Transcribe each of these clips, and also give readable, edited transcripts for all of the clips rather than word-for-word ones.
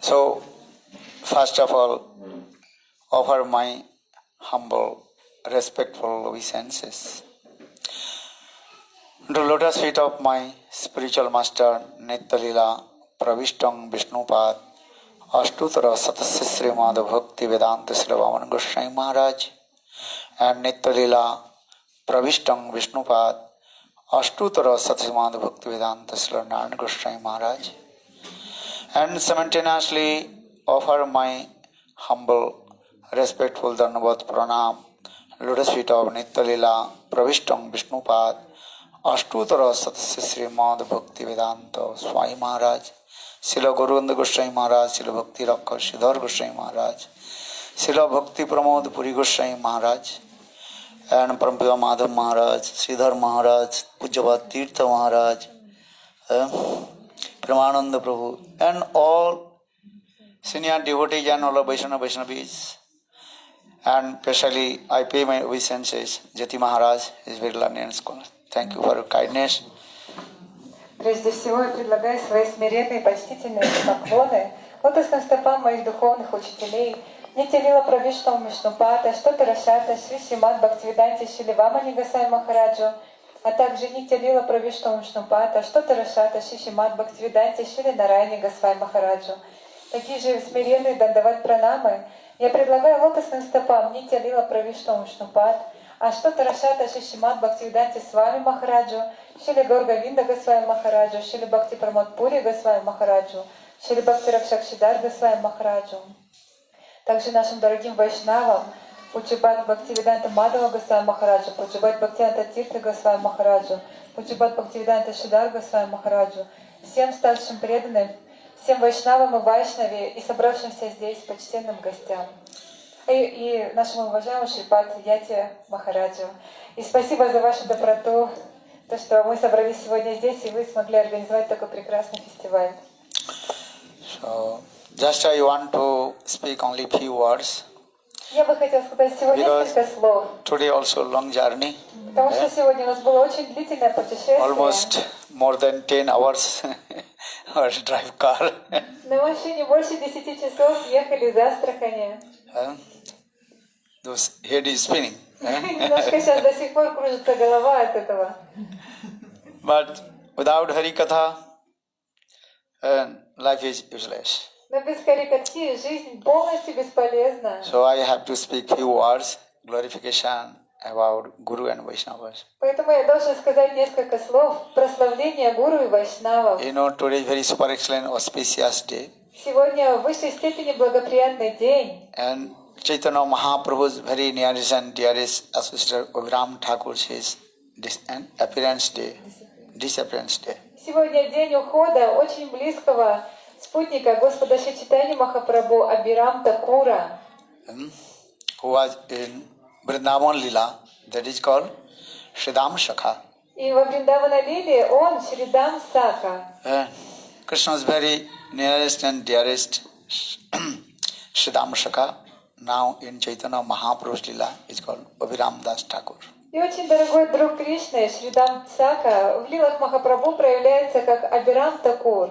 So, first of all, offer my humble, respectful obeisances to lotus feet of my spiritual master Nitya-lila Pravishtam Vishnupad Ashtutara Satasya Srimad Bhakti Vedanta Srivaman Goswami Maharaj and Nitya-lila Pravishtam Vishnupad Ashtutara Satasya Bhakti Vedanta Srivaman Goswami Maharaj, and simultaneously offer my humble, respectful Dhanavad Pranam, lotus feet of Nitya-lila Pravishtam Vishnupad Ashtutara Satasya Srimad Bhakti Vedanta Swami Maharaj, Srila Gauranga Goswami Maharaj, Srila Bhakti Rakha Sridhar Goswami Maharaj, Srila Bhakti Pramod Puri Goswami Maharaj, and Parampura Madhav Maharaj, Sridhar Maharaj, Pujyapat Tirtha Maharaj, Pramananda Prabhu, and all senior devotees and all of Vaishnavis. And especially I pay my obeisances, Jati Maharaj is very learned and scholar. Thank you for your kindness. Прежде всего, я предлагаю свои смиренные и почтительные поклоны лотосным стопам моих духовных учителей, Нитя-лила Правиштама Вишнупада, Штотарашата, Шри Шримад Бхактивиданти Шри Вамани Госвами Махараджу, а также Нитя-лила Правиштама Вишнупада, Штотарашата, Шри Шримад Бхактивиданти Шри Нарайани Госвами Махараджу. Такие же смиренные дандават пранамы я предлагаю лотосным стопам Нитя-лила Правиштама Вишнупад, а Штотарашата Шри Шримад Бхактивиданти Свами Махараджу, Шри Гаургавинда Госвами Махараджу, Шри Бхакти Прамод Пури Госвами Махараджу, Шри Бхакти Ракшакшидар Госвами Махараджу. Также нашим дорогим вайшнавам, Пуджабат Бхактивиданта Мадхава Госвами Махараджу, Пуджабат Бхактивиданта Тиртха Госвами Махараджу, Пуджабат Бхактивиданта Шидар Госвами Махараджу, всем старшим преданным, всем вайшнавам и вайшнаве и собравшимся здесь почтенным гостям. И нашему уважаемому Шрипад Яти Махараджу. И спасибо за вашу доброту, то, что мы собрались сегодня здесь, и вы смогли организовать такой прекрасный фестиваль. So, just I want to speak only few words. Я бы хотела сказать всего несколько слов. Today also long journey. Потому что сегодня у нас было очень длительное путешествие. Almost more than 10 hours or drive car. На машине больше 10 часов ехали из Астрахани. Those head is spinning. Немножко сейчас до сих пор кружится голова от этого. But without Hari Katha, life is useless. Но без Харикатхи жизнь полностью бесполезна. So I have to speak few words, glorification about Guru and Vaishnavas. Поэтому я должен сказать несколько слов прославления Гуру и Вайшнавов. You know, today is very super excellent, auspicious day. Сегодня в высшей степени благоприятный день. And Chaitanya Mahaprabhu's very nearest and dearest associate Ogram Thakur says this an appearance day, disappearance day. Сегодня день ухода очень близкого спутника Господа Шри Чайтаньи Махапрабху Абирам Такура, who was in Vrindavan Lila, that is called Shridam Shakha. И во Вриндавана Лиле он Шридам Саха. Krishna's very nearest and dearest Shridam Shakha, now in Chaitanya Mahaprabhu's Lila, is called Abhiram Das Thakur. И очень дорогой друг Кришны Шридам Саха в лилах Махапрабху проявляется как Абирам Такур.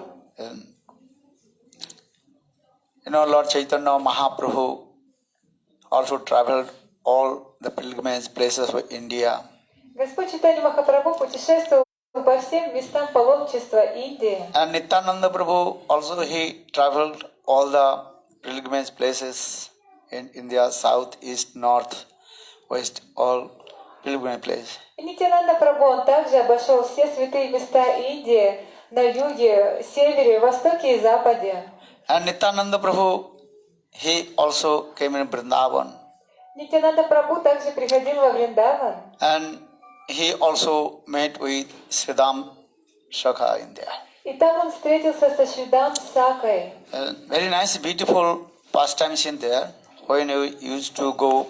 You know, Lord Chaitanya Mahaprabhu also traveled all the pilgrimage places of India. Господь Чайтанья Махапрабху путешествовал по всем местам паломничества Индии. And Nityananda Prabhu also he traveled all the pilgrimage places in India, south, east, north, west, all pilgrimage places. И Нитянанда Прабху он также обошел все святые места Индии на юге, севере, востоке и западе. And Nityananda Prabhu, he also came in Vrindavan. Нитянанда Прабху также приходил во Вриндаван. And he also met with Sridham Shakha in there. И там он встретился со Шридам Сакой. Very nice, beautiful pastimes in there. When we used to go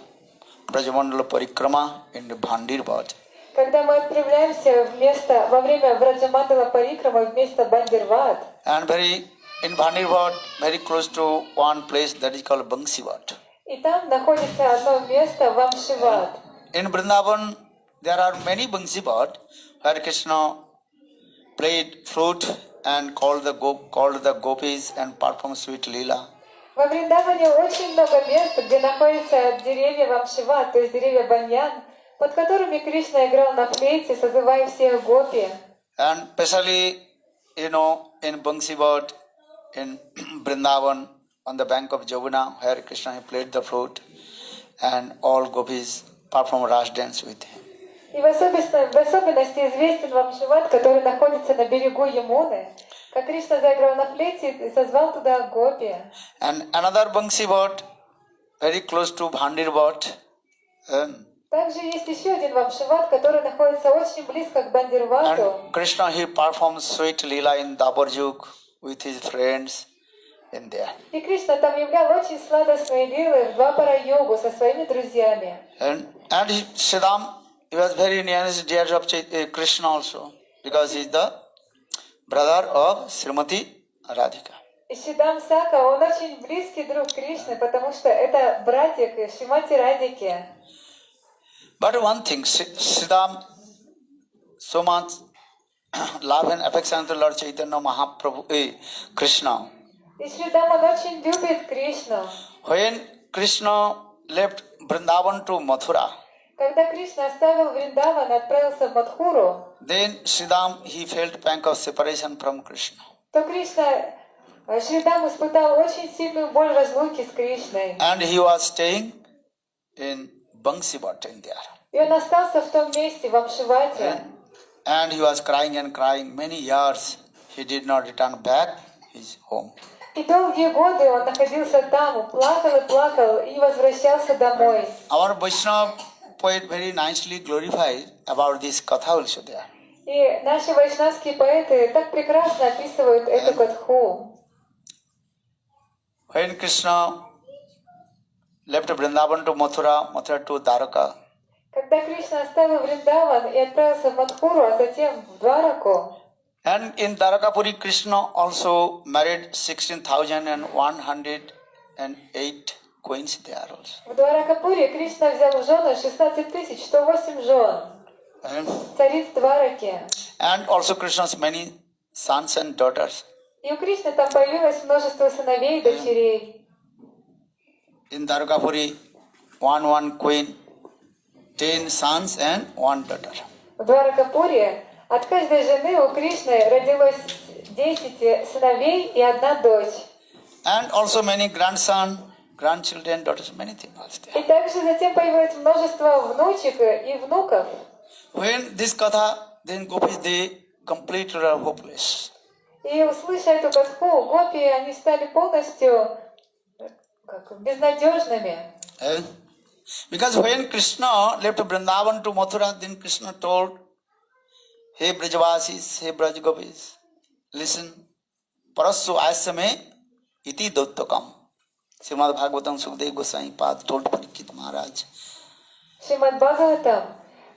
Brajamandala Parikrama in the Bhandirvat. Когда мы отправляемся в место, во время Браджамандала Парикрама в место Бандирват. And in Bhandirvat, very close to one place that is called Bangsivat. И там находится одно место Вамшиват. In Vrindavan, there are many Bangsivat where Krishna played flute and called the gopis and performed sweet lila. Во Вриндаване очень много мест, где находятся деревья Вамшиват, то есть деревья баньян, под которыми Кришна играл на флейте, созывая всех гопи. And especially, in Bangsiwat, in Vrindavan, on the bank of Jamuna, where Krishna he played the flute, and all gopis performed Ras dance with him. И в особенности известен Вамшиват, который находится на берегу Ямуны, как Кришна заиграл на флейте и созвал туда гопи. And another Bangsiwat, very close to Bhandirwat, Также есть еще один Вамшиват, который находится очень близко к Бандирвату. and Krishna he performed sweet lila in Dabarjuk with his friends in there. И Кришна там являл очень сладостные лилы в Двапара-йогу со своими друзьями. And Siddham, he was very near dear of Krishna also, because he is the brother of Srimati Radhika. И Шидам Сака, он очень близкий друг Кришны, потому что это братик Шримати Радики. But one thing, Siddham, so much love and affection to Lord Chaitanya Mahaprabhu, Krishna. И Шридам, он очень любит Кришну. When Krishna left Vrindavan to Mathura, Когда Кришна оставил Вриндаван и отправился в Мадхуру, then Siddham he felt pang of separation from Krishna. то Шридам испытал очень сильную боль разлуки с Кришной. And he was staying in Bangsiwat in there. И он остался в том месте, в Амшивате. And he was crying and crying many years. He did not return back his home. И долгие годы он находился там, плакал и плакал, и не возвращался домой. Our Vaishnava poet very nicely glorified about this katha also there. И наши вайшнавские поэты так прекрасно описывают эту катху. When Krishna left Vrindavan to Mathura, Mathura to Dwaraka, Когда Кришна оставил Вриндаван и отправился в Мадхуру, а затем в Двараку, and in Dwarakapuri, Krishna also married 16,108 queens there also. в Дваракапуре Кришна взял в жены 16 108 жен, цариц Двараки. And also Krishna's many sons and daughters. И у Кришны там появилось множество сыновей и дочерей. In Dwarakapuri, one queen, 10 sons and 1 daughter. В Дваракапуре от каждой жены у Кришны родилось 10 сыновей и 1 дочь. And also many grandchildren, daughters, many things was there. И также затем появилось множество внучек и внуков. When this katha, then gopis, they completely are hopeless. И услыша эту катху, гопи, они стали полностью безнадежными. Because when Krishna left Vrindavan to Mathura, then Krishna told, "Hey Brajavasis, hey Braj Gopis, listen, Parassu Asyame iti Dauttakam." Srimad Bhagavatam Sukdev Goswami Pad told Parikshit Maharaj. Шримад Бхагаватам,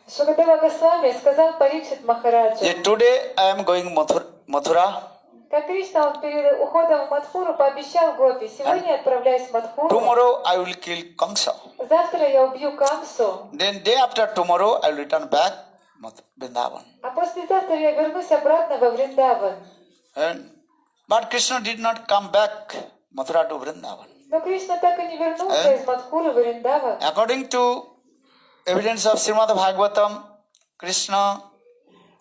Шукадева Госвами сказал Парикшит Махараджу, Today I am going Mathura. как Кришна, он перед уходом в Мадхуру пообещал гопи, сегодня я отправляюсь в Мадхуру, Tomorrow I will kill Kamsa. завтра я убью Камсу, Then day after tomorrow I will return back Vrindavan. а послезавтра я вернусь обратно во Вриндаван. But Krishna did not come back Mathura to Vrindavan. Но Кришна так и не вернулся из Мадхуры в Вриндаван. According to evidence of Srimad Bhagavatam, Krishna,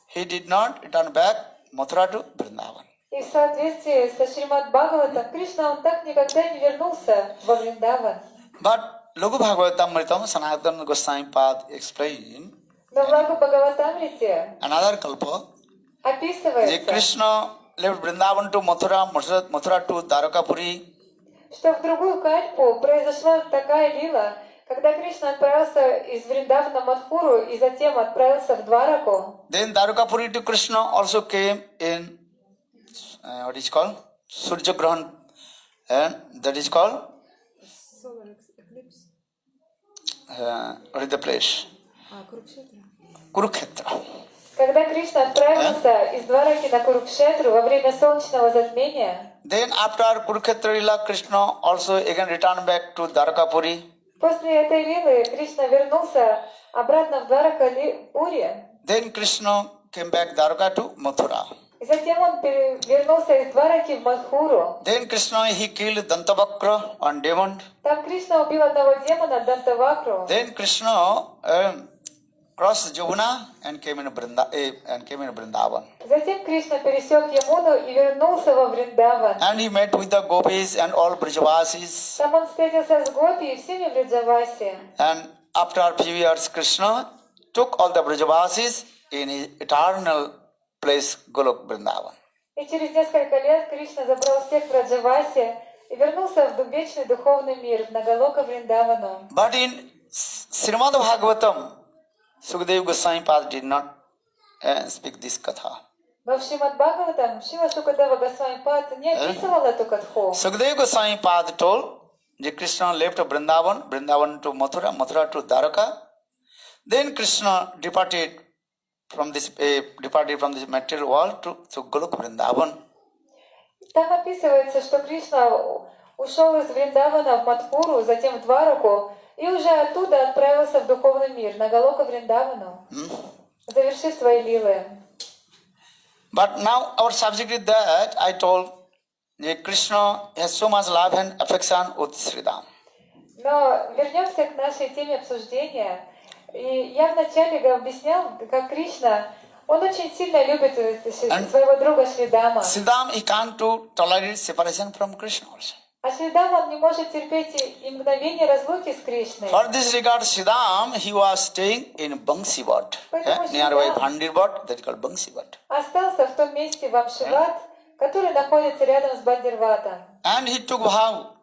he did not return back Mathura to Vrindavan. И в соответствии со Шримад Бхагаватом, Кришна, он так никогда не вернулся во Вриндаван. But Laghu Bhagavatamritam Sanatana Goswami Pad explained Но в Лагу Бхагаватамрите another kalpa, that описывается, Krishna left Vrindavan to Mathura to Dwarakapuri. что в другую кальпу произошла такая лила, когда Кришна отправился из Вриндавана в Мадхуру и затем отправился в Двараку. Then Dwarakapuri to Krishna also came in what is called Surya Grahan, and that is called Solar eclipse. what is the place? Kurukshetra. Когда Кришна отправился из Двараки на Курукшетру во время солнечного затмения, Then after Kurukshetra Lila, Krishna also again returned back to Dwarakapuri. после этой лилы Кришна вернулся обратно в Дваракапури. Then Krishna came back Dwaraka to Mathura. И затем он вернулся из Двараки в Мадхуру. Then Krishna, he killed Dantavakra on demon. Там Кришна убил одного демона, Дантавакру. Then Krishna crossed Jamuna and came in Vrindavan. Затем Кришна пересек Ямуну и вернулся во Вриндаван. And he met with the gopis and all Brajavasis. Там он встретился с Гопи и всеми в Бриджавасе. And after a few years, Krishna took all the Brajavasis in his eternal place, Golok Vrindavan. И через несколько лет Кришна забрал всех в Бриджавасе и вернулся в вечный духовный мир, в Нагалока Вриндавану. But in Srimad Bhagavatam, Sukadeva Goswami Pad did not speak this katha. Но в Шримад Бхагаватам Шрила Шукадева Госвами Пад не описывал эту катху. Sukadeva Goswami Pad told that Krishna left Vrindavan, Vrindavan to Mathura, Mathura to Dwaraka. Then Krishna departed from this material world to Golok Vrindavan. Там описывается, что Кришна ушел из Вриндавана в Мадхуру, затем в Двараку, и уже оттуда отправился в духовный мир, на Галока Вриндавану, завершив свои лилы. But now our subject is that I told that Krishna has so much love and affection with Sridham. Но вернемся к нашей теме обсуждения. И я вначале объяснял, как Кришна, он очень сильно любит своего друга Шридама. Sridham, he can't tolerate separation from Krishna also. А Шридам, он не может терпеть и мгновение разлуки с Кришной. For this regard, Sridham, he was staying in Bangsivot, nearby Bhandirbhat, that is called Bangsivot. Остался в том месте в Амшиват, который находится рядом с Бандирватом. And he took vow,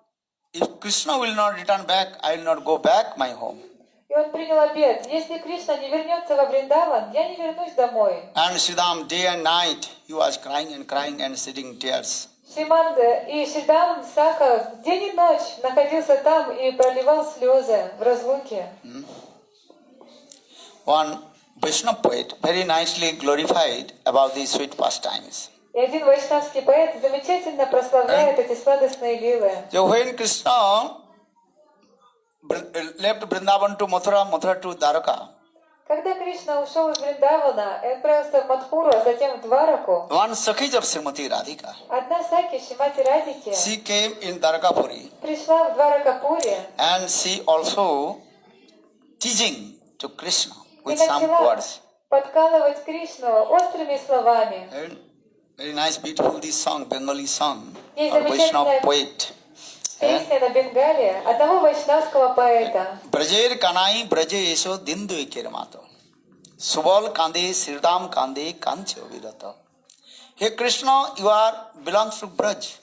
if Krishna will not return back, I will not go back my home. И он принял обет: если Кришна не вернется во Вриндаван, я не вернусь домой. And Sridham, day and night, he was crying and shedding tears. Шриманда и Шридам Сака день и ночь находился там и проливал слезы в разлуке. One Vaishnava poet very nicely glorified about these sweet pastimes. И один вайшнавский поэт замечательно прославляет эти сладостные лилы. So when Krishna left Vrindavan to Mathura, Mathura to Dwaraka, Когда Кришна ушел из Вриндавана и отправился в Мадхуру, а затем в Двараку, one Sakhi of Srimati Radhika, одна Саки, Шримати Радхики, she came in Dwarakapuri пришла в Дваракапуре and she also teaching to Krishna и with some начала words. подкалывать Кришну острыми словами. And very nice, beautiful this song, Bengali song, Есть or Vaishnava замечательная poet. песня на Бенгале одного вайшнавского поэта. Brajer kanai braje esho dindu ekirmato. Subal kande sirdam kande kancho virata. Hey Krishna, you are belongs to Braj.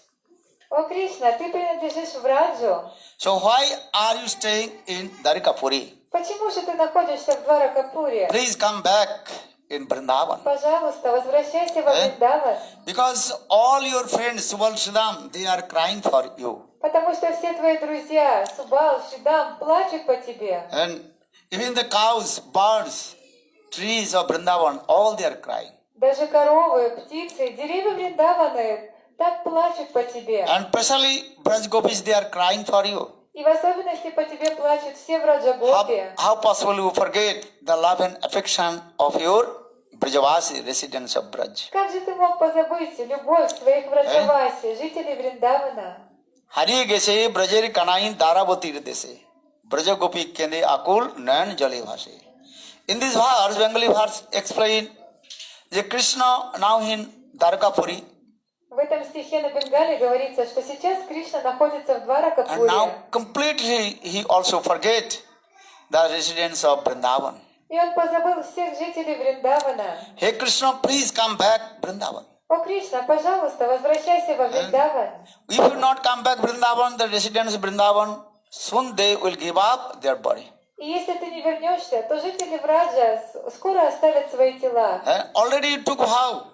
О, Кришна, ты принадлежишь Враджу. So why are you staying in Dwarikapuri? Почему же ты находишься в Дваракапуре? Please come back in Vrindavan. Пожалуйста, возвращайся во Вриндаван. Because all your friends, Subal Siddham, they are crying for you. Потому что все твои друзья, Субал, Шридам, плачут по тебе. And even the cows, birds, trees of Vrindavan, all they are crying. Даже коровы, птицы, деревья Вриндаваны так плачут по тебе. And especially Braj Gopis, they are crying for you. И в особенности по тебе плачут все Враджагопи. How possible you forget the love and affection of your Brajavasi, residents of Braj? Как же ты мог позабыть любовь своих Враджаваси, жителей Вриндавана? হারিয়ে গেছে ব্রজের কানাইন দ্বারাবতীর দেশে ব্রজ গোপী কেঁদে আকুল নয়ন জলে ভাসে in this verse Bengali verse explain যে কৃষ্ণ নাও in Dwarkapuri В этом стихе на Бенгале говорится, что сейчас Кришна находится в and Дваракапуре. now completely he also forget the residents of Vrindavan. И он позабыл всех жителей Вриндавана. Hey Krishna, please come back Vrindavan. О, Кришна, пожалуйста, возвращайся во Вриндаван. If you not come back Vrindavan, the residents of Vrindavan, soon they will give up their body. И если ты не вернешься, то жители Враджа скоро оставят свои тела. Already you took vow.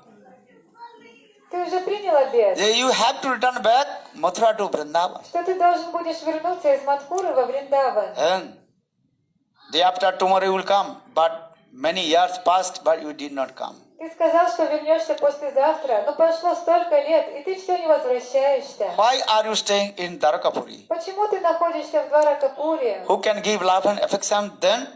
Ты уже принял обет, You have to return back Mathura to Vrindavan. что ты должен будешь вернуться из Мадхуры во Вриндаван. And day after tomorrow you will come, but many years passed, but you did not come. Ты сказал, что вернешься послезавтра, но прошло столько лет, и ты все не возвращаешься. Why are you staying in Dwarakapuri? Почему ты находишься в Дваракапуре? Who can give love and affection? Then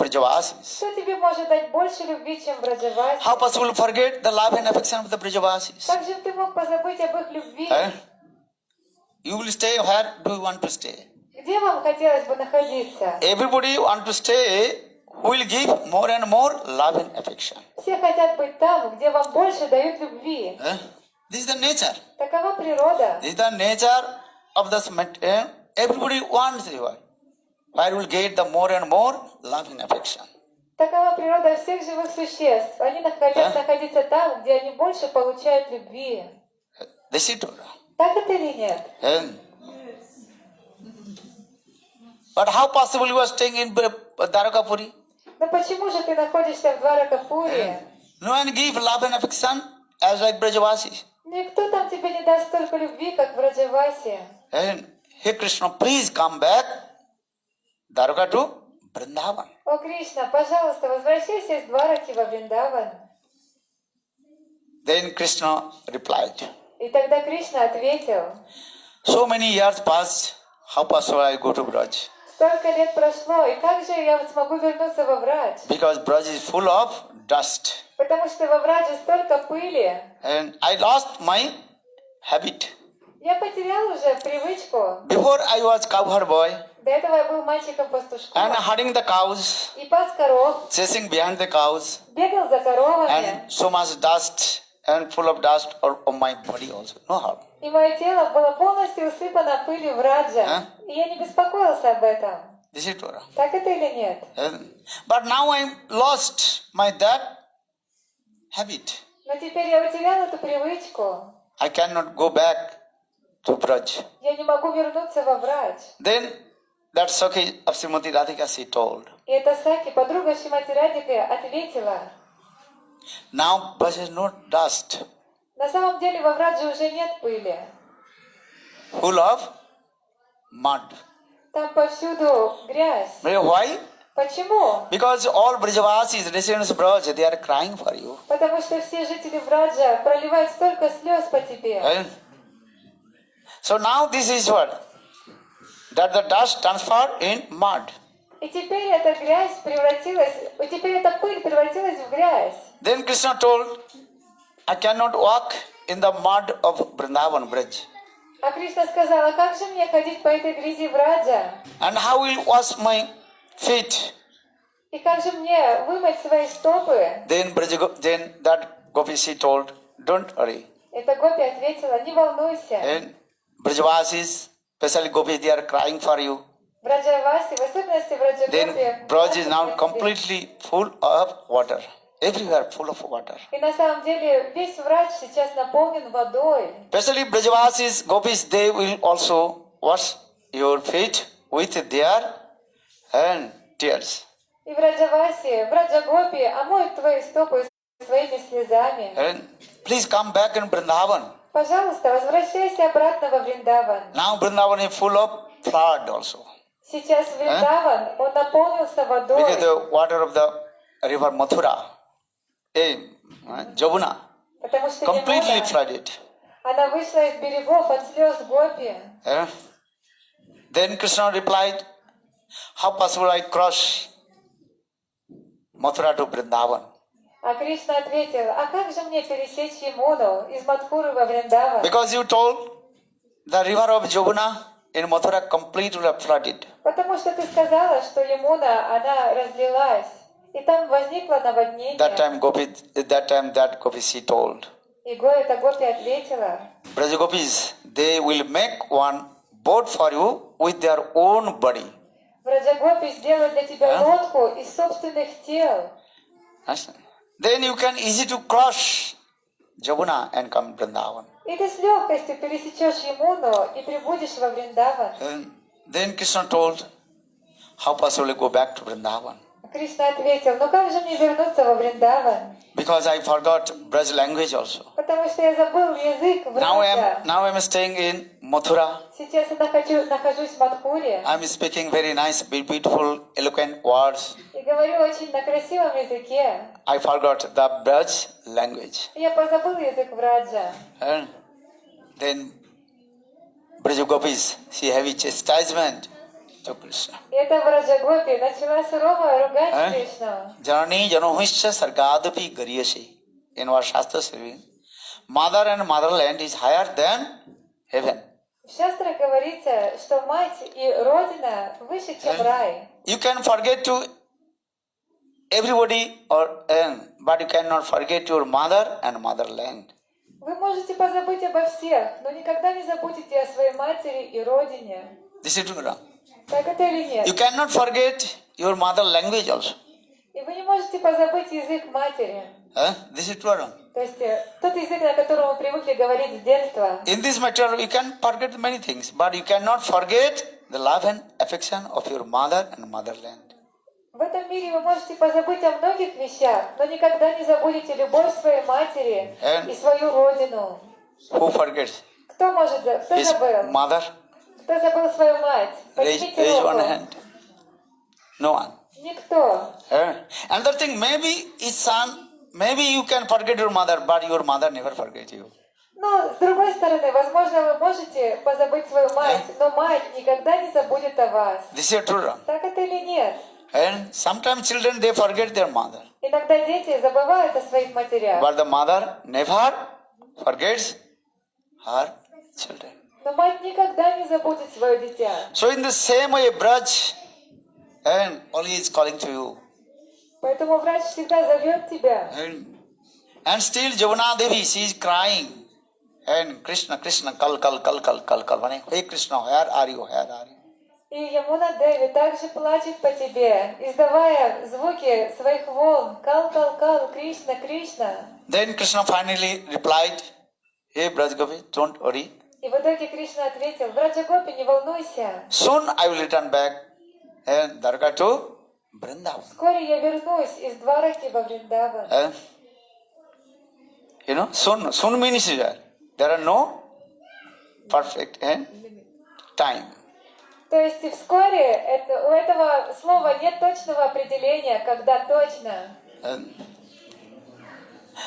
Brajavasis? Кто тебе может дать больше любви, чем Браджаваси? How possible to forget the love and affection of the Brajavasis? Как же ты мог позабыть об их любви? You will stay, where do you want to stay? Где вам хотелось бы находиться? Everybody want to stay who will give more and more love and affection. Все хотят быть там, где вам больше дают любви. This is the nature. Такова природа. This is the nature of this matter. Everybody wants you. Where will get the more and more love and affection. Такова природа всех живых существ. Они хотят находиться там, где они больше получают любви. This is it. Так это или нет? But how possible you are staying in Dwarakapuri? Но почему же ты находишься в Дваракапуре? No one give love and affection as like Brajavasis. Никто там тебе не даст столько любви, как в Браджавасе. And hey Krishna, please come back Dwaraka to Vrindavan. О, Кришна, пожалуйста, возвращайся из Двараки во Вриндаван. Then Krishna replied, И тогда Кришна ответил: so many years passed, how possible I go to Braj? столько лет прошло, и как же я смогу вернуться во Врадж? Because Braj is full of dust. Потому что во Врадже столько пыли. And I lost my habit. Я потерял уже привычку. Before I was cowherd boy До этого я был мальчиком-пастушком. and herding the cows, И пас коров, chasing behind the cows, бегал за коровами. and so much dust and full of dust on my body also. No harm. И мое тело было полностью усыпано пылью Враджа. И я не беспокоился об этом. This is Torah. Так это или нет? But now I lost my that habit. Но теперь я утерял эту привычку. I cannot go back to Braj. Я не могу вернуться во Врадж. Then that Sakhi of Srimati Radhika, she told, И эта Саки, подруга Шримати Радхики, ответила: now Braj is no dust, на самом деле во Врадже уже нет пыли. full of mud. Там повсюду грязь. Why? Почему? Because all Brajavasis, residents of Braj, they are crying for you. Потому что все жители Враджа проливают столько слез по тебе. So now this is what? That the dust transferred in mud. И теперь эта грязь превратилась, и теперь эта пыль превратилась в грязь. Then Krishna told, I cannot walk in the mud of Vrindavan Braj. А Кришна сказала: как же мне ходить по этой грязи Враджа? And how will wash my feet? И как же мне вымыть свои стопы? Then that Gopi she told, don't worry. Эта Гопи ответила: не волнуйся. And Brajavasis, especially Gopi, they are crying for you. Браджаваси, в особенности Then Браджагопи, Braj is now completely full of water. Everywhere full of water. и на самом деле весь Врадж сейчас наполнен водой. Especially Brajavasis, Gopis, they will also wash your feet with their tears. И Браджаваси, Браджагопи омоют твои стопы своими слезами. And please come back in Vrindavan. Пожалуйста, возвращайся обратно во Вриндаван. Now Vrindavan is full of flood also. Сейчас Вриндаван, он наполнился водой. Because the water of the river Mathura, Jamuna, Потому что completely Ямуна, flooded. она вышла из берегов от слез Гопи. Then Krishna replied, how possible I cross Mathura to Vrindavan? А Кришна ответил: а как же мне пересечь Ямуну из Мадхуры во Вриндаван? Because you told the river of Jamuna in Mathura completely flooded. Потому что ты сказала, что Ямуна, она разлилась, и там возникло наводнение. That time that Gopi she told, И эта Гопи ответила: Braja Gopis, they will make one boat for you with their own body. Браджагопи сделают для тебя лодку из собственных тел. Then you can easy to cross Jamuna and come Vrindavan. И ты с легкостью пересечешь Ямуну и прибудешь во Вриндаван. Then Krishna told, how possible to go back to Vrindavan? Кришна ответил: ну как же мне вернуться во Вриндаван? Because I forgot Braj language also. Потому что я забыл язык Враджа. Now I am staying in Mathura. Сейчас я нахожусь в Мадхуре. I am speaking very nice, beautiful, eloquent words. И говорю очень на красивом языке. I forgot the Braj language. Я позабыл язык Враджа. And then Braj Gopis, she heavy chastisement. to Krishna. И эта Враджагопи начала сурово ругать Eh? Кришну. Janani janohisya sargadapi gariyasi. In our Shastra saying, mother and motherland is higher than heaven. В Шастре говорится, что мать и родина выше, чем рай. You can forget to everybody but you cannot forget your mother and motherland. Вы можете позабыть обо всех, но никогда не забудете о своей матери и родине. This is true. Так это или нет? You cannot forget your mother language also. И вы не можете позабыть язык матери. This is true. То есть тот язык, на котором вы привыкли говорить с детства. In this matter, you can forget many things, but you cannot forget the love and affection of your mother and motherland. В этом мире вы можете позабыть о многих вещах, но никогда не забудете любовь своей матери и свою родину. Who forgets Кто кто his забыл? mother? Кто забыл свою мать? Поднимите Raise one руку. hand. No one. Никто. Another thing, maybe his son, maybe you can forget your mother, but your mother never forget you. Но, с другой стороны, возможно, вы можете позабыть свою мать, но мать никогда не забудет о вас. This is true. Так это или нет? And sometimes children, they forget their mother. Иногда дети забывают о своих матерях, But the mother never forgets her children. но мать никогда не забудет свое дитя. So in the same way, Braj and always calling to you. Поэтому врач всегда зовет тебя. And still Javana Devi, she is crying. And Krishna, Krishna, kal. Hey Krishna, where are you? Where are you? И Ямуна Деви также плачет по тебе, издавая звуки своих волн. Кал, Кришна, Кришна. Then Krishna finally replied, Hey Braj Gopi, don't worry. И в итоге Кришна ответил: Враджагопи, не волнуйся. Soon I will return back and Dwarka to Vrindavan. Вскоре я вернусь из Двараки во Вриндаван. Soon means there are no perfect time. То есть и вскоре у этого слова нет точного определения, когда точно.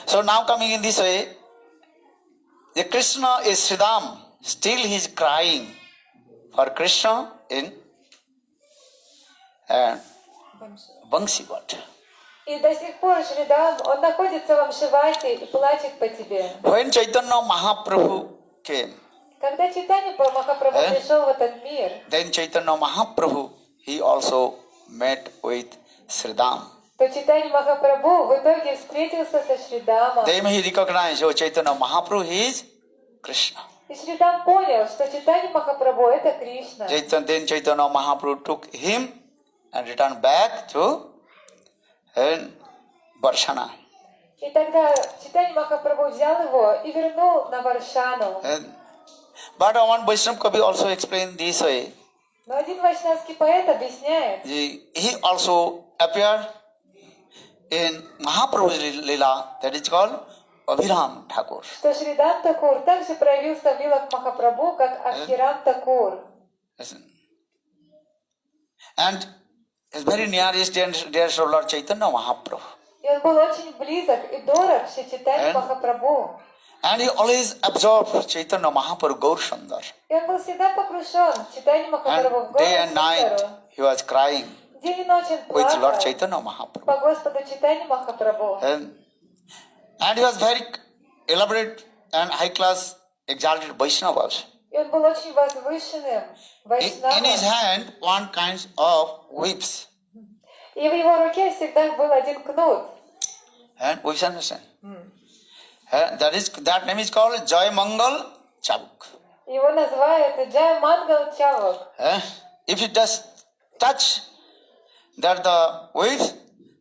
So now coming in this way, the Krishna is Sridham. Still he is crying for Krishna in Bansi Bhat. И до сих пор Шридам, он находится в Амшивате и плачет по тебе. When Chaitanya Mahaprabhu came, Когда Чайтанья Махапрабху пришел в этот мир, then Chaitanya Mahaprabhu, he also met with Sridham. то Чайтанья Махапрабху в итоге встретился со Шридамом. Then he recognized, oh Chaitanya Mahaprabhu, he is Krishna. И Шридам понял, что Чайтанья Махапрабху это Кришна. Then Chaitanya Mahaprabhu took him and returned back to Varshana. И тогда Чайтанья Махапрабху взял его и вернул на Варшану. But one Vaishnava Kavi also explained this way. Но один вайшнавский поэт объясняет, He also appeared in Mahaprabhu's Lila, that is called Abhiram Thakur. что Шридам Такур также проявился в лилах Махапрабху, как Абхирам Такур. And is very nearest dear to Lord Chaitanya Mahaprabhu. И он был очень близок и дорог Шри Чайтанье Махапрабху. And he always absorbed Chaitanya Mahaprabhu Gaur Sundar. И он был всегда погружен в Чайтанье Махапрабху, в And day and night Гауру. he was crying День и ночь он with Lord плакал Chaitanya Mahaprabhu. по Господу Чайтанье Махапрабху. And he was very elaborate and high class exalted Vaishnava also. И он был очень возвышенным In his вайшнавом. hand, one kind of whips. И в его руке всегда был один кнут. And whips, understand? That name is called Joy Mangal Chabuk. Его называют Джай Мангал Чавок. If you just touch that the whips,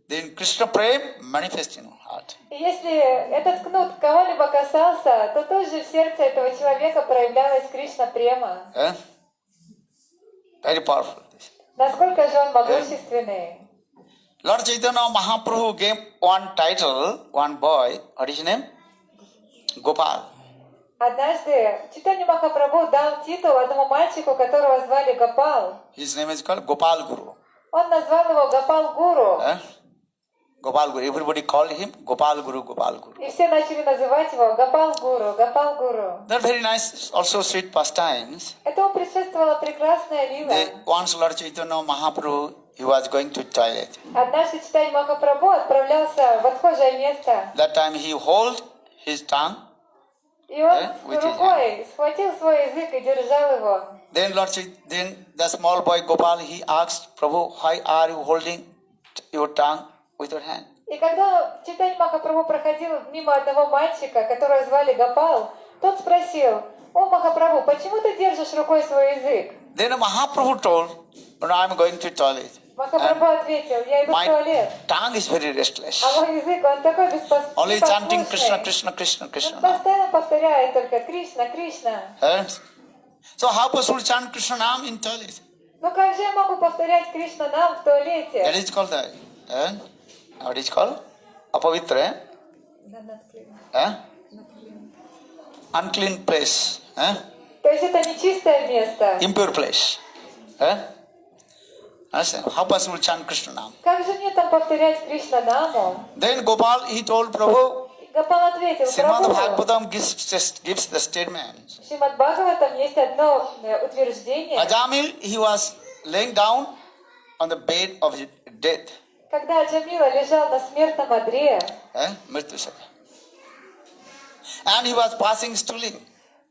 then Krishna Prem manifests in your heart. И если этот кнут кого-либо касался, то тут же в сердце этого человека проявлялась Кришна Према. Very powerful. Насколько же он могущественный. Lord Chaitanya Mahaprabhu gave one title, one boy, what is his name? Gopal. Однажды Чайтанья Махапрабху дал титул одному мальчику, которого звали Гопал. His name is called Gopal Guru. Он назвал его Гопал Гуру. Gopal Guru. Everybody called him Gopal Guru, Gopal Guru. И все начали называть его Гопал Гуру, Гопал Гуру. They're very nice, also sweet pastimes. Этому предшествовала прекрасная лила. Once Lord Chaitanya Mahaprabhu, he was going to toilet. Однажды Чайтанья Махапрабху отправлялся в отхожее место, That time he hold his tongue. и он with his рукой схватил свой язык и держал его. Then then the small boy Gopal, he asked, Prabhu, why are you holding your tongue with your hand? И когда Чайтанья Махапрабху проходил мимо одного мальчика, которого звали Гопал, тот спросил: «О, Махапрабху, почему ты держишь рукой свой язык?» Then Mahaprabhu told, no, I'm going to toilet. Махапрабху ответил: «Я иду в My туалет». tongue is very restless. А мой язык, он такой Only chanting Krishna, беспослушный. Krishna, Krishna, Он Krishna. постоянно повторяет только Кришна, Кришна. And so how possible to chant Krishna Nam in toilet? Ну как же я могу повторять Кришна нам в That туалете? is called what is called? Apavitra, unclean place, То есть это нечистое место. impure place. Understand? How possible to chant Krishna Nam? Как же мне там повторять Кришна наму? Then Gopal, he told Prabhu, Гопал ответил: Srimad «Прабху, Bhagavatam gives the statement. в Шримад Бхагаватам есть одно утверждение. Ajamil, he was laying down on the bed of death. Когда Джамила лежал на смертном одре, Mrityu Saka. And he was passing stooling.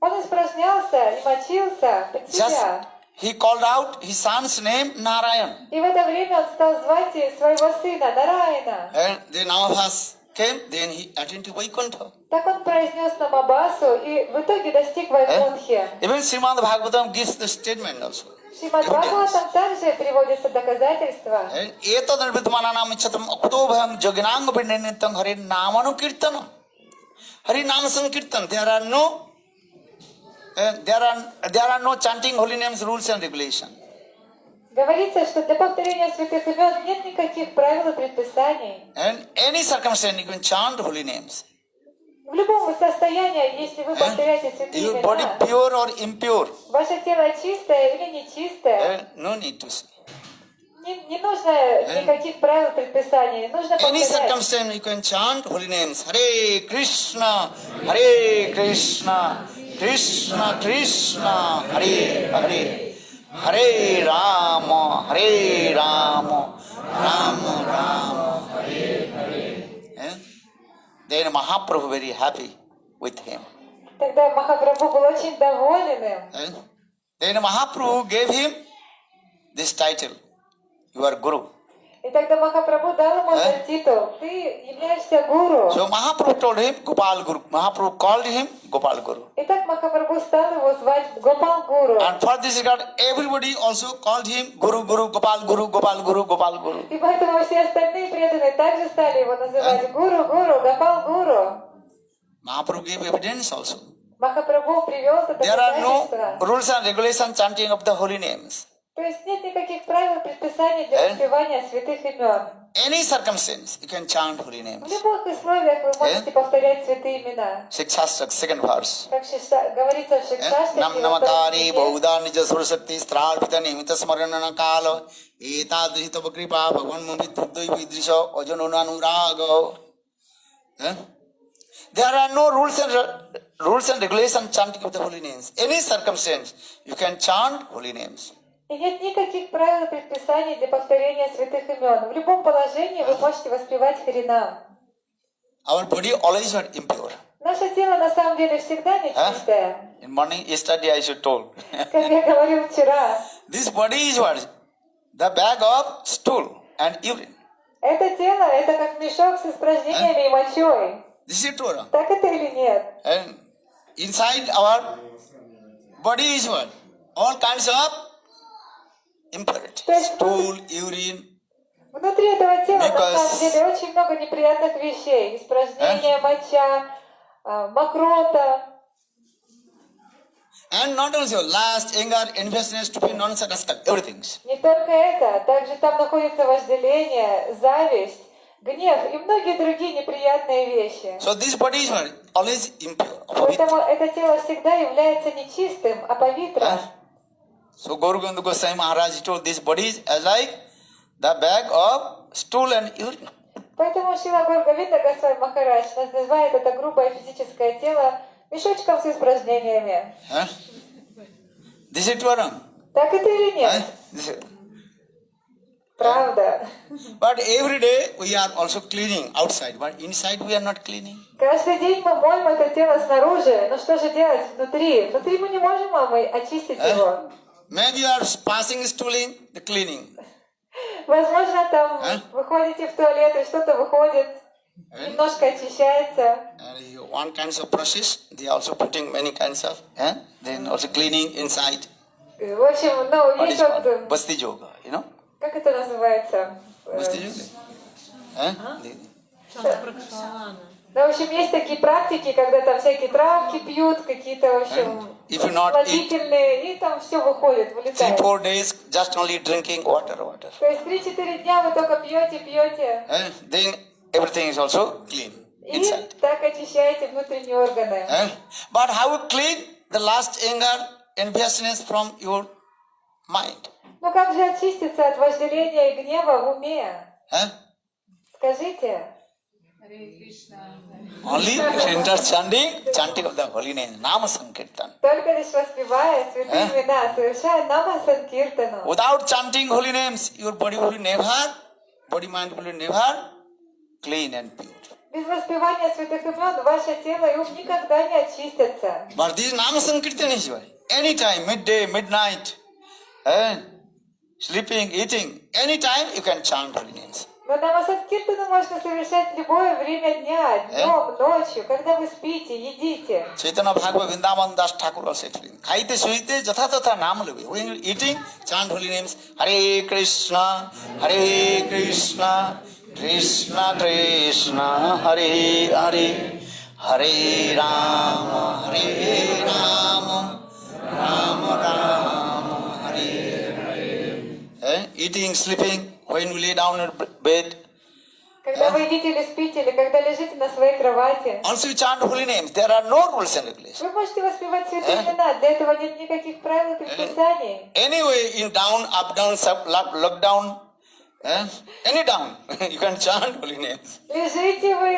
он испражнялся и мочился под Just себя. he called out his son's name, Narayan. И в это время он стал звать своего сына Нараина. And then Namabhas came, then he attained to Vaikuntha. Так он произнес Намабасу и в итоге достиг Вайкунтхи. Even Srimad Bhagavatam gives the statement also. В Шримад Бхагаватам также приводятся доказательства. Etad nirvidmananam ichatam akutobhayam jaginang vinenitam Hari Namanu Kirtanam. Hari Nam Sankirtan. There are no chanting holy names, rules and regulations. Говорится, что для повторения святых имен нет никаких правил и предписаний. And any circumstance you can chant holy names. В любом состоянии, если вы повторяете святые Your body имена, pure or impure. ваше тело чистое или нечистое, No need to say. не нужно никаких правил и предписаний. Нужно Any повторять. circumstance you can chant holy names. Hare Krishna, Hare Krishna, Krishna Krishna, Hare Hare. Hare Rama, Hare Rama, Rama Rama, Hare Hare. Then Mahaprabhu very happy with him. Тогда Махапрабху был очень доволен им. Then Mahaprabhu gave him this title, you are Guru. И тогда Махапрабху дал ему этот титул: «Ты являешься гуру». So Mahaprabhu told him Gopal Guru. Mahaprabhu called him Gopal Guru. Итак, Махапрабху стал его звать Гопал Гуру. And for this regard, everybody also called him Guru Guru, Gopal Guru, Gopal Guru, Gopal Guru. И поэтому все остальные преданные также стали его называть Гуру, Гуру, Гопал Гуру. Mahaprabhu gave evidence also. Махапрабху привел это There are no доказательство. rules and regulations chanting of the holy names. То есть нет никаких правил и предписаний для воспевания святых имен. Any circumstance, you can chant holy В names. любых условиях вы можете повторять святые имена. Shikshastra, second verse. Как говорится в Шикшаштаке, Nam namatari बहुधा निज सुरशक्ति स्त्रार्पित निमित स्मरण काल एतादृशी तव कृपा भगवान मुमित बुद्धि विदृश अजनुराग. There are no rules and regulations chanting of the holy names. Any circumstance, you can chant holy names. И нет никаких правил и предписаний для повторения святых имен. В любом положении вы можете воспевать Харинам. Our body always are impure. Наше тело на самом деле всегда нечистое. In morning, yesterday I should told. Как я говорил вчера, This body is what? The bag of stool and urine. это тело это как мешок с испражнениями и мочой. This is true. Так это или нет? And inside our body is what? All kinds of impurity. Stool, urine. Внутри этого тела на Because- самом деле очень много неприятных вещей. Испражнения, моча, мокрота. And not only so, lust, anger, enviousness, stupid, nonsense, everything. Не только это, также там находится вожделение, зависть, гнев и многие другие неприятные вещи. So this body is what? Always impure. Поэтому это тело всегда является нечистым, апавитром. So Gaura Govinda Goswami Maharaj told this body is as like the bag of stool and urine. Поэтому Шила Горговинда Госвами Махарадж называет это грубое физическое тело мешочком с испражнениями. Huh? This is true or wrong? Так это или Huh? нет? Правда. But every day we are also cleaning outside, but inside we are not cleaning. Каждый день мы моем это тело снаружи, но что же делать внутри? Внутри мы не можем очистить его. Maybe you are passing, stooling, the cleaning. Возможно, там вы ходите в туалет, и что-то выходит, немножко очищается. And one kinds of process, they are also putting many kinds of, then also cleaning inside. В общем, ну, What есть is вот, called? Basti yoga, you know? как это называется? Basti yoga. Ну, в общем, есть такие практики, когда там всякие травки пьют, какие-то, в общем, If you not eat слабительные, и там все выходит, 3-4 вылетает. days, just only drinking water. То есть 3-4 дня вы только пьете, Then everything is also clean и inside. так очищаете внутренние органы. But how you clean the last anger, enviousness from your mind? Ну как же очиститься от вожделения и гнева в уме? Скажите. Only chanting of the holy name, Nama Sankirtan. Только лишь воспевая святые имена, совершая Нама Санкиртану. Without chanting holy names, your body mind will never clean and pure. Без воспевания святых имен ваше тело и ум никогда не очистятся. But this Nama Sankirtan is why. Anytime, midday, midnight, sleeping, eating, anytime you can chant holy names. Но Нама Санкиртану можно совершать в любое время дня, днем, ночью, когда вы спите, едите. Chaitanya Bhagavad Vrindavan Das Thakur also explained. Khaite suite jatha tatha naam lebe. When you eating, chant holy names. Hare Krishna, Krishna Krishna, Hare Hare, Hare Rama, Rama Rama, Hare Hare. Eating, sleeping, when you lay down in bed, Когда вы едите или спите, или когда лежите на своей кровати, also you chant holy names. There are no rules and regulations. вы можете воспевать святые имена. Для этого нет никаких правил и предписаний. Anyway, in down, up, down, lockdown, any down, you can chant holy names. Лежите вы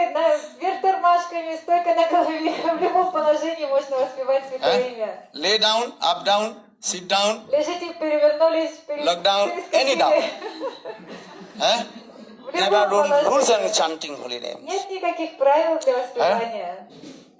вверх тормашками, стойка на голове. В любом положении можно воспевать святое имя. Lay down, up, down, sit down, Лежите, перевернулись, lockdown, any down. В There любом are rules положении. and chanting holy names. Нет никаких правил для воспевания.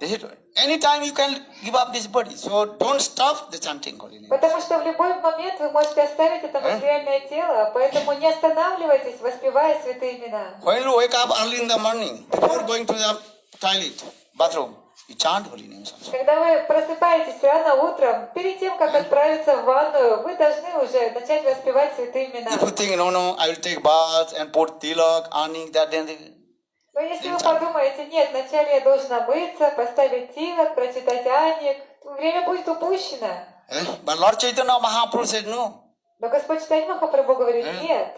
This is anytime you can give up this body. So don't stop the chanting holy names. Потому что в любой момент вы можете оставить это материальное тело, поэтому не останавливайтесь, воспевая святые имена. When you wake up early in the morning, before going to the toilet, bathroom, you chant holy names also. Когда вы просыпаетесь рано утром, перед тем, как отправиться в ванную, вы должны уже начать воспевать святые имена. If you think, no, I will take bath and put tilak, earning that, then Но если вы подумаете, нет, вначале я должна мыться, поставить тилок, прочитать аник, то время будет упущено. But Lord Chaitanya Mahaprabhu said no. Но Господь Чайтанья Махапрабху говорит, нет.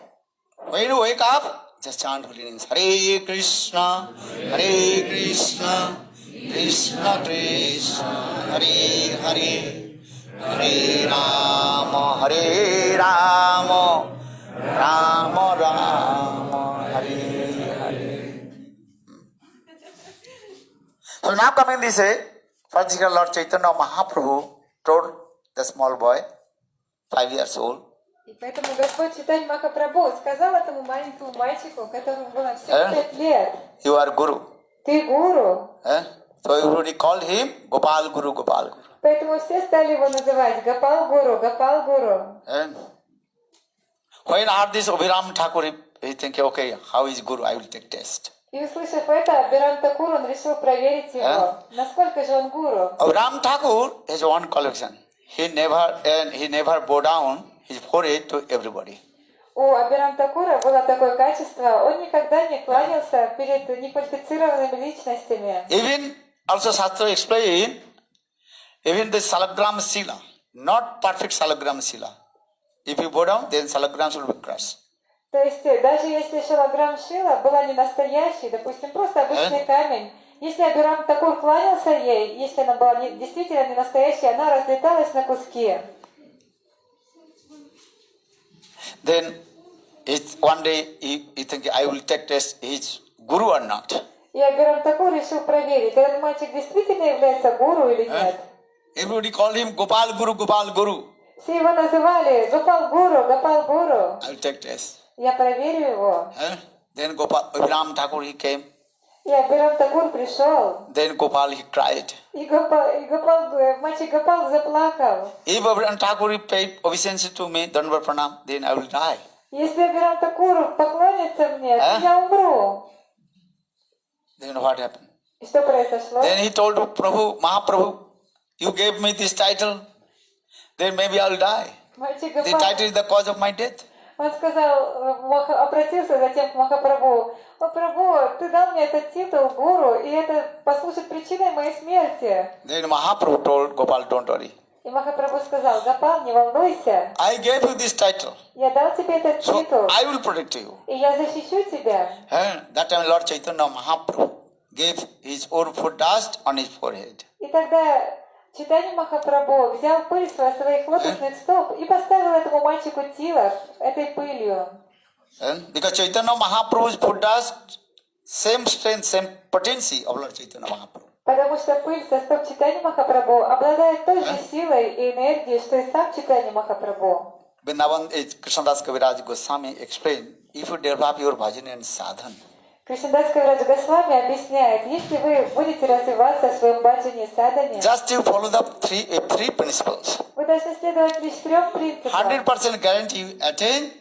When you wake up, just chant holy names. Hare Krishna, Krishna Krishna, Hare Hare, Hare Rama, Rama Rama, Hare Hare. So now coming this way, particular Lord Chaitanya Mahaprabhu told the small boy, 5 years old, И поэтому Господь Чайтанья Махапрабху сказал этому маленькому мальчику, которому было всего 5 лет, you are Guru. ты гуру. So everybody called him Gopal Guru, Gopal Guru. Поэтому все стали его называть Гопал Гуру, Гопал Гуру. When I heard this Abhiram Thakur, he think, okay, how is Guru? I will take test. И услышав это, Абирам Такур, он решил проверить его, насколько же он гуру. Abhiram Thakur has one collection. He never bow down his forehead to everybody. У Абирам Такура было такое качество, он никогда не кланялся перед неквалифицированными личностями. Even also Shastra explain, even the Salagram Sila, not perfect Salagram Sila. If you bow down, then Salagrams will be crushed. То есть, даже если Шалаграм Шила была не настоящей, допустим, просто обычный камень, если Абирам Такур кланялся ей, если она была действительно не настоящая, она разлеталась на куски. Then one day he think I will take test his guru or not. И Абирам Такур решил проверить, этот мальчик действительно является гуру или нет. Everybody called him Gopal Guru, Gopal Guru. Все его называли Гопал Гуру, Гопал Гуру. I'll take test. Я проверю его. Then Gopal, Abhiram Thakur, he came. И Абирам Такур пришел. Then Gopal, he cried. Мальчик Гопал заплакал. If Abhiram Thakur he paid obeisance to me, Dandavat Pranam, then I will die. Если Абирам Такур поклонится мне, то я умру. Then what happened? И что произошло? Then he told to Prabhu, Mahaprabhu, you gave me this title, then maybe I will die. Мальчик The Гопал, title is the cause of my death. он сказал, обратился затем к Махапрабху. О, Прабху, ты дал мне этот титул гуру, и это послужит причиной моей смерти. Then Mahaprabhu told Gopal, don't worry. И Махапрабху сказал, Гопал, не волнуйся, I gave you this title, я дал тебе этот so титул, I will protect you. и я защищу тебя. That time Lord Chaitanya Mahaprabhu gave his own foot dust on his forehead. И тогда Чайтанья Махапрабху взял пыль со своих лотосных стоп и поставил этому мальчику тилок этой пылью. Because Chaitanya Mahaprabhu's foot dust, same strength, same potency of Lord Chaitanya Mahaprabhu. Потому что пыль со стоп Чайтаньи Махапрабху обладает той же силой и энергией, что и сам Чайтанья Махапрабху. Vrindavan, Krishnadas Kaviraj Goswami explained, if you develop your bhajan and sadhan, Кришнадас Кавирадж Госвами объясняет, если вы будете развиваться в своем баджане и садане, just you follow the three principles, вы должны следовать лишь 3 принципам, 100% guarantee you attain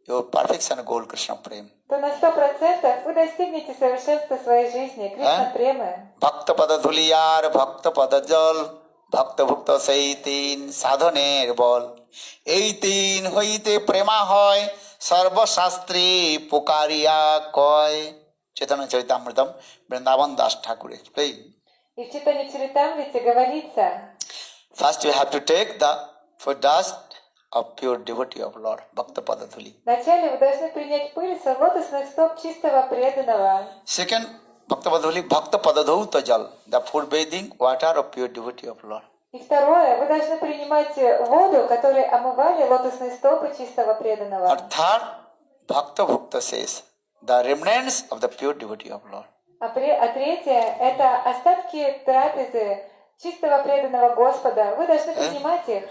your perfection goal, Krishna Prem. то на 100% вы достигнете совершенства своей жизни, Кришна Премы. Bhakta pada dhuliyar, bhakta pada jal, bhakta bhukta sei tin sadhaner bol. এই তিন হইতে প্রেমা হয় সর্বশাস্ত্রী পুকারিয়া কয় চেতনা চরিতামৃতম বৃন্দাবন দাস ঠাকুর explain. И в Чайтанья Чаритамрите говорится, First you have to take the foot dust of pure devotee of Lord, Bhakta Padadhuli. вначале вы должны принять пыль со лотосных стоп чистого преданного. Second, Bhakta Padadhuli, Bhakta Padadhauta jal, the food bathing water of pure devotee of Lord. И второе, вы должны принимать воду, которой омывали лотосные стопы чистого преданного. Or third, Bhakta Bhukta says, the remnants of the pure devotee of Lord. А третье, это остатки трапезы чистого преданного Господа. Вы должны принимать их.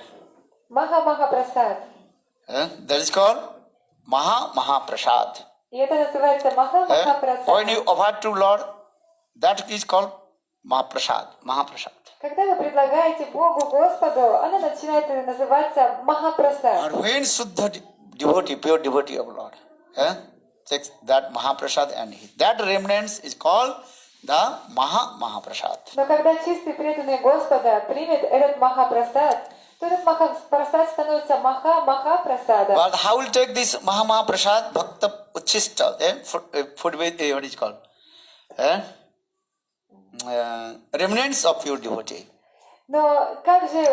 Маха-маха-прасад. That is called Maha Prasad. И это называется маха-маха-прасад. When you offer to Lord, that is called Mahaprasad. Когда вы предлагаете Богу, Господу, оно начинает называться Махапрасад. And when Suddha devotee, pure devotee of Lord, takes that Mahaprasad and that remnants is called the Mahaprasad. Но когда чистый преданный Господа примет этот Махапрасад, то этот Махапрасад становится Маха-Махапрасадом. But how will take this Mahaprasad, Bhakta Uchista, food with, what is called? Remnants of pure devotee. Но как же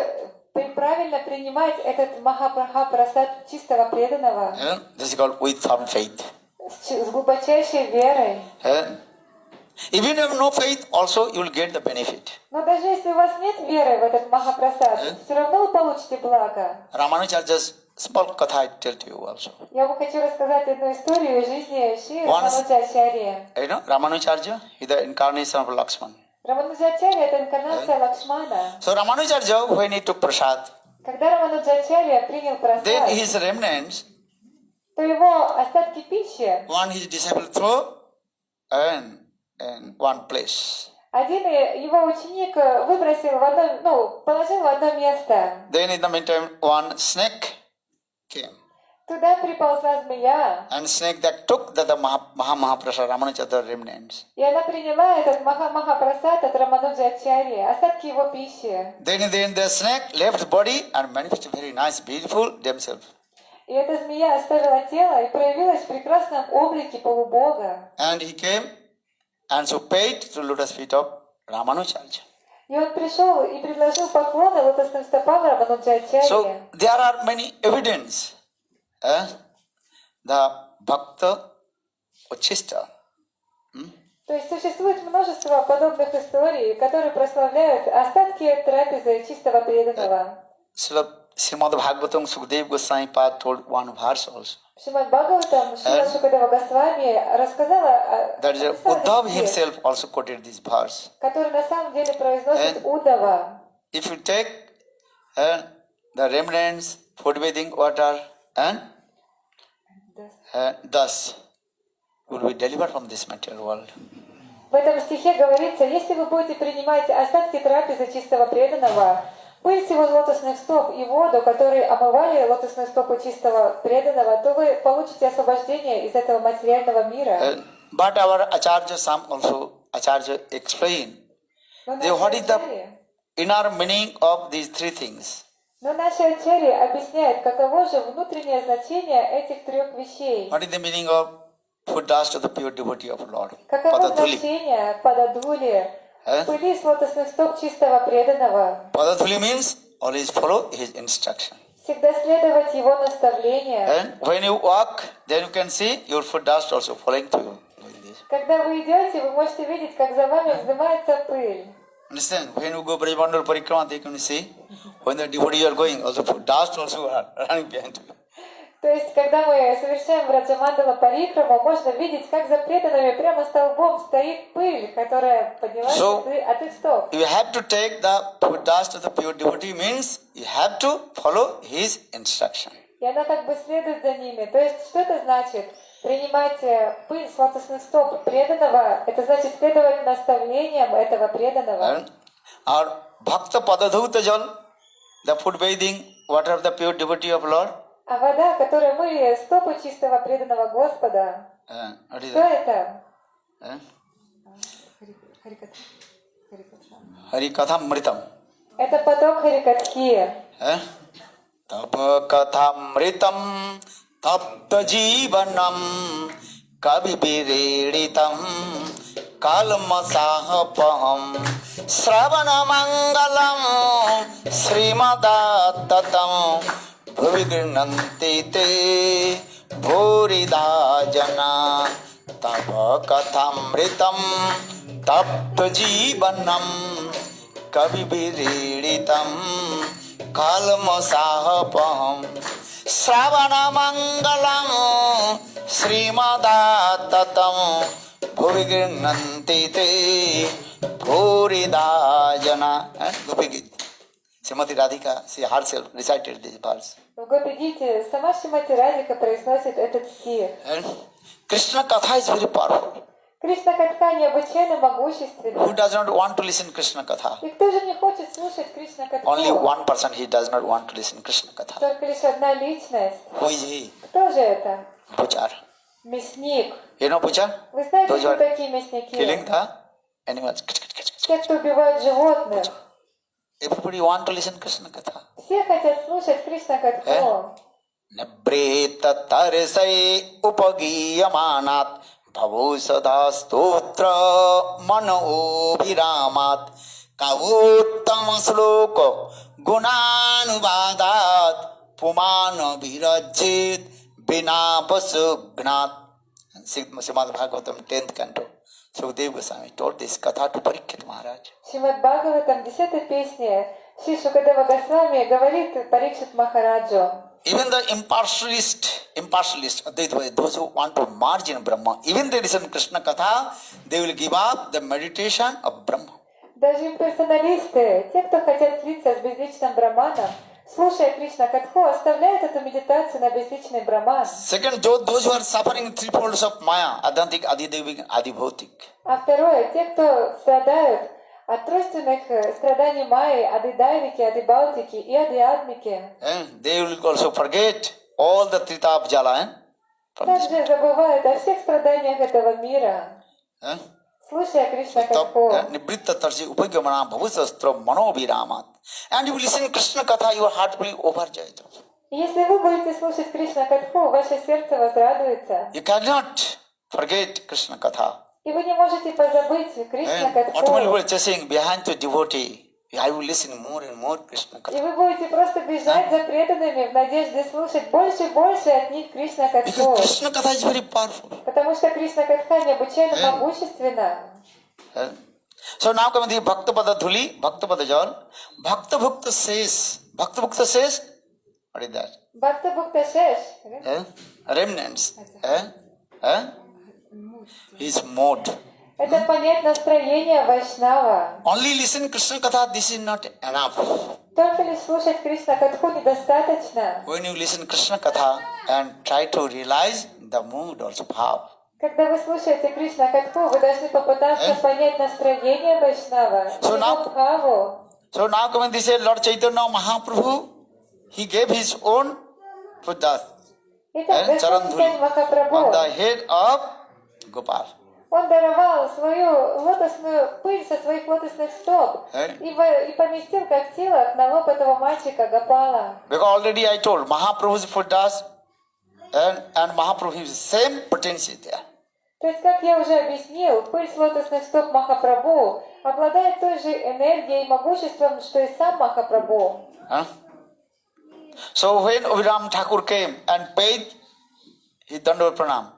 правильно принимать этот Махапрасад чистого преданного This is called with firm faith. с глубочайшей верой? Even if you have no faith, also you will get the benefit. Но даже если у вас нет веры в этот Махапрасад, все равно вы получите благо. Ramanujar's small katha I tell to you also. Я бы хочу рассказать одну историю из жизни Шри Once- Рамануджачарьи. You know, Ramanujarya is the incarnation of Lakshman. Рамануджачарья — это инкарнация Лакшмана. So Ramanujarya, when he took prasad, Когда Рамануджачарья принял then прасад, his remnants, то его остатки пищи one his disciple throw in one place. один его ученик выбросил в одно, положил в одно место. Then in the meantime, one snake came. Туда приползла змея, And snake that took the Mahaprasad, Ramanujarya remnants. и она приняла этот Махапрасад от Рамануджачарьи, остатки его пищи. Then the snake left body and manifested very nice, beautiful themselves. И эта змея оставила тело и проявилась в прекрасном облике полубога. And he came and so paid to lotus feet of Ramanujarya. И он пришел и предложил поклоны лотосным стопам Рамануджачарьи. So there are many evidence. The Bhakta Uchista. То есть существует множество подобных историй, которые прославляют остатки трапезы чистого преданного. Srimad Bhagavatam Sukhdev Goswami Pad told one verse also. Шримад Бхагаватам, Шрила Шукадева Госвами рассказала, That is, описала Uddhav этот стих, himself also quoted this verse. который на самом деле произносит And- Удава. If you take the remnants, food bathing water, and thus you will be delivered from this material world. В этом стихе говорится, если вы будете принимать остатки трапезы чистого преданного, пыль с его лотосных стоп и воду, которые омывали лотосные стопы чистого преданного, то вы получите освобождение из этого материального мира. But our Acharya Sam also, Acharya explained Но what наши is the ачарьи- inner meaning of these three things. но наши ачарьи объясняют, каково же внутреннее значение этих трех вещей. What is the meaning of food dust of the pure devotee of Lord? Каково Padadhuli. значение пададули, Eh? пыли с лотосных стоп чистого преданного, Padadhuli means always follow his instruction. всегда следовать его наставлениям. And when you walk, then you can see your food dust also following to you. Like this. Когда вы идете, вы можете видеть, как за вами вздымается пыль. Understand? When you go Brajmandal Parikrama, they can see when the devotee are going, also food dust also are running behind you. То есть, когда мы совершаем Раджамандала Парикраму, можно видеть, как за преданными прямо столбом стоит пыль, которая поднимается от их стоп. You have to take the food dust of the pure devotee means you have to follow his instruction. И она как бы следует за ними. То есть, что это значит? Принимать пыль с лотосных стоп преданного, это значит следовать наставлениям этого преданного. And our Bhakta Padadhuta Jal, the food bathing water of the pure devotee of Lord. А вода, которой мы стопы чистого преданного Господа, What is что that? это? Harikatham Mritam. Это поток Харикатхи. Tapa kathamritam tapta jivanam kabibireditam kalmasahapaham sravana mangalam srimadattatam bhuvignanti te bhurida jana tapa kathamritam tapta jivanam kabibireditam kalmasahapaham sravana mangalam srimadattatam bhuvignanti te bhurida jana. Srimati Radhika, she herself recited this verse. В Гопи-гите сама Шримати Радика произносит этот стих. And Krishna Katha is very powerful. Кришна Катха необычайно Who могущественна. does not want to listen Krishna Katha? И кто же не хочет слушать Кришна Only Катху? one person he does not want to listen Krishna Katha. Только лишь одна личность. Who is he? Кто же это? Puchar. Мясник. You know Puchar? Вы знаете, Those who кто are такие мясники? killing the animals. Те, кто убивают животных. Everybody want to listen Krishna Katha. Все хотят слушать Кришна Катху. Nabreta tarsai upagiyamanat bhavo sada stotra mano viramat kavuttam sloka gunanuvadat pumano virajit vinapasugnat. Srimad Bhagavatam 10th canto. Sukadeva Goswami told this katha to Parikshit Maharaj. Шримад Бхагаватам, 10-й песне, Шри Шукадева Госвами говорит Парикшит Махараджу. Even the impartialist, those who want to merge in Brahma, even they listen Krishna Katha, they will give up the meditation of Brahma. Даже имперсоналисты, те, кто хотят слиться с безличным Браманом, слушая Кришна Катху, оставляют эту медитацию на безличный Браман. Second, those who are suffering three folds of Maya, Adantik, Adidevik, Adibhautik. А второе, те, кто страдают от тройственных страданий Майи, Адидайвики, Адибалтики и Адиадмики, They will also forget all the Trita of Jala. также забывают о всех страданиях этого мира, слушая Кришна Катху. Nibritta Tarsi Upagamana Bhavusastra Mano Viramat. And you will listen Krishna Katha, your heart will be overjoyed. И если вы будете слушать Кришна Катху, ваше сердце возрадуется. You cannot forget Krishna Katha. И вы не можете позабыть Кришна And automatically Катху. we are chasing behind the devotee. I will listen more and more Krishna И Katha. вы будете просто бежать за преданными в надежде слушать больше и больше от них Кришна Катху. Because Krishna Katha is very powerful. Потому что Кришна Катха необычайно могущественна. So now coming to Bhakta Pada Dhuli, Bhakta Pada Jal. Bhakta Bhukta says, What is that? Bhakta Bhukta Shesh. Remnants. His mode. Это понять настроение Вайшнава. Only listen Krishna Katha, this is not enough. Только лишь слушать Кришна Катху недостаточно. When you listen Krishna Katha and try to realize the mood also, bhav. Когда вы слушаете Кришна Катху, вы должны попытаться понять настроение Вайшнава, So now- его бхаву. So now coming this say Lord Chaitanya Mahaprabhu, he gave his own Buddha Итак, and Charan Господь Dhuli Чайтанья Махапрабху, on the head of Gopal. он даровал свою лотосную пыль со своих лотосных стоп и поместил как тело на лоб этого мальчика Гопала. Because already I told Mahaprabhu's Buddhas and Mahaprabhu's same potency there. То есть, как я уже объяснил, пыль с лотосных стоп Махапрабху обладает той же энергией и могуществом, что и сам Махапрабху. Huh? So when Abhiram Thakur came and paid his Dandava Pranam,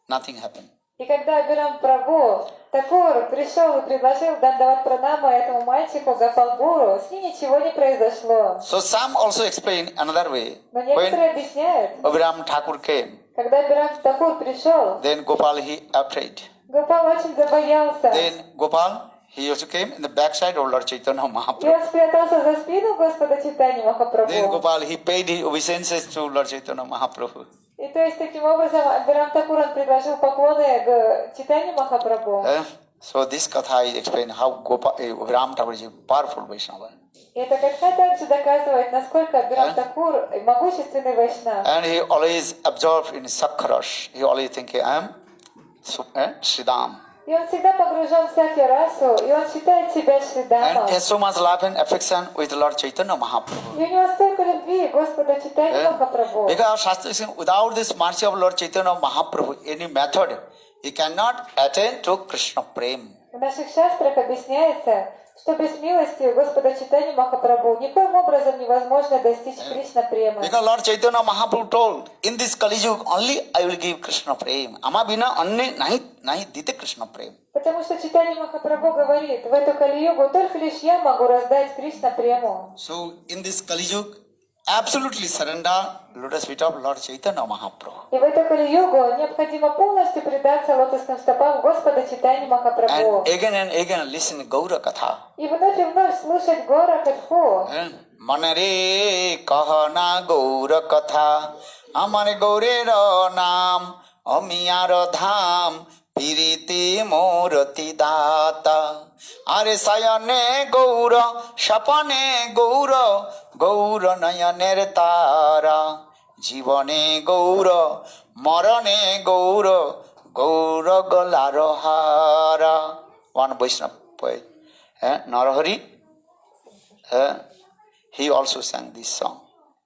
nothing happened. И когда Абирам Прабху Такур пришел и предложил Дандават Пранама этому мальчику Гапалгуру, с ним ничего не произошло. So some also explain another way. Но When некоторые объясняют, Abhiram Thakur came, когда Абирам Такур пришел, then Gopal he afraid. Гопал очень забоялся. Then Gopal he also came in the backside of Lord Chaitanya И Mahaprabhu. он спрятался за спину Господа Чайтаньи Then Махапрабху. Gopal he paid his obeisances to Lord Chaitanya Mahaprabhu. И то есть таким образом Абирам Такур он предложил поклоны к Чайтаньи Махапрабху. So this katha is explained how Abhiram Thakur is a powerful Vaishnava. И эта катха также доказывает, насколько Абирам Такур могущественный вайшнав. And he always absorbed in Sakkarash. He always think I am Sridham. И он всегда погружен в сакья-расу, и он считает себя Шридамом. And he has so much love and affection with Lord Chaitanya Mahaprabhu. И у него столько любви к Господу Чайтаньи Махапрабху. Because Shastra is saying, without this mercy of Lord Chaitanya Mahaprabhu, any method, he cannot attain to Krishna Prem. В наших шастрах объясняется, что без милости Господа Чайтаньи Махапрабху никоим образом невозможно достичь Кришна Премы. Because Lord Chaitanya Mahaprabhu told, in this Kali Yuga only I will give Krishna Prem. Ama bina anne nahi dite Krishna Prem. Потому что Чайтанья Махапрабху говорит, в эту Кали-югу только лишь я могу раздать Кришна Прему. So in this Kali Yuga, absolutely surrender lotus feet of Lord Chaitanya Mahaprabhu. И в эту Кали-югу необходимо полностью предаться лотосным стопам Господа Чайтаньи Махапрабху. And again listen Gaura Katha. И вновь слушать Гора Катху. Manare kahana Gaura Katha. Amare Gaure Nam. Amiyar Dham. Piriti Murati Data. Are Sayane Gaura. Shapane Gaura. Gaura Nayaner Tara. Jivane Gaura. Marane Gaura. Gaura Galarohara. One Vaishnava poet. Narahari. He also sang this song.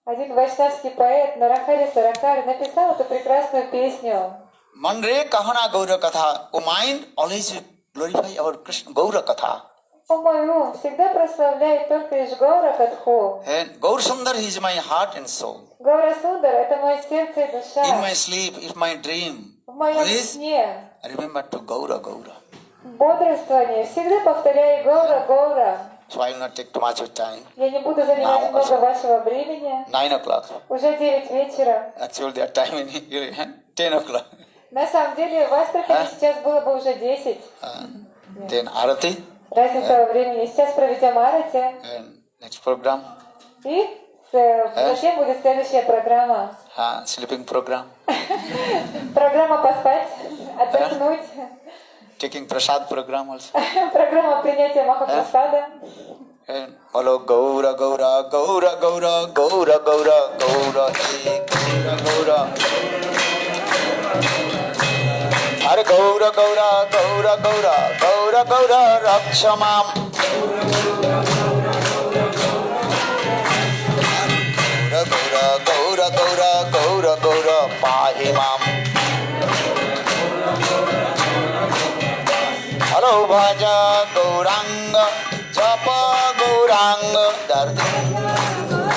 Один вайшнавский поэт Нарахари Саракари написал эту прекрасную песню. Manre kahana Gaura Katha. O mind always glorify our Krishna Gaura Katha. О мой ум всегда прославляет только лишь Гора Катху. And Gaur Sundar is my heart and soul. Гора Сундар — это мое сердце и душа. In my sleep, in my dream, В моем always сне, I remember to Gaura Gaura. в бодрствовании всегда повторяю Гора, Гора. So I will not take too much of time. Я не буду занимать много вашего времени. 9 o'clock. Уже 9 вечера. Actually, their time in here, 10 o'clock. На самом деле в Астрахани сейчас было бы уже 10. Then Arati Разница во времени. Сейчас проведем Арати. and next program, И затем будет следующая программа. sleeping program, Программа «Поспать», «Отдохнуть». taking prasad program also. Программа принятия Махапрасада. And follow Gaura Gaura Gaura Gaura Gaura Gaura Gaura Gaura Gaura. Hare Gaura Gaura Gaura Gaura Gaura Gaura Rakshamam. Gaura Gaura Gaura Gaura Gaura Pahimam. Hello Bhaja Gauranga Japa Gauranga Dardi.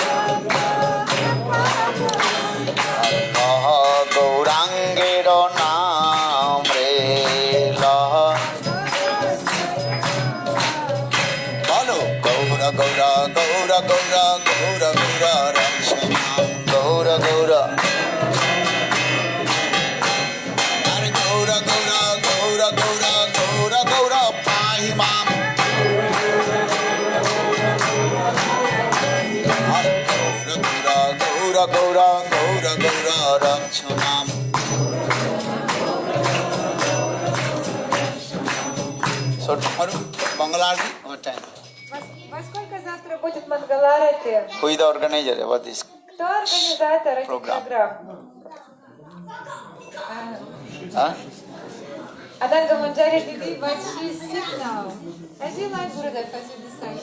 Allah Gaurangero Naam Re Laha. Hello Gaura Gaura Gaura Gaura Gaura Gaura Rakshamam. Gaura Gaura Gaura रक्षणाम So tomorrow Mangalarti, what time? Во сколько завтра будет Мангаларати? Who is the organizer about this? Кто организатор этих Программ. программ? Huh? Ananga Manjari Didi, but she's sick now. As you like, Gurudev, as you decide.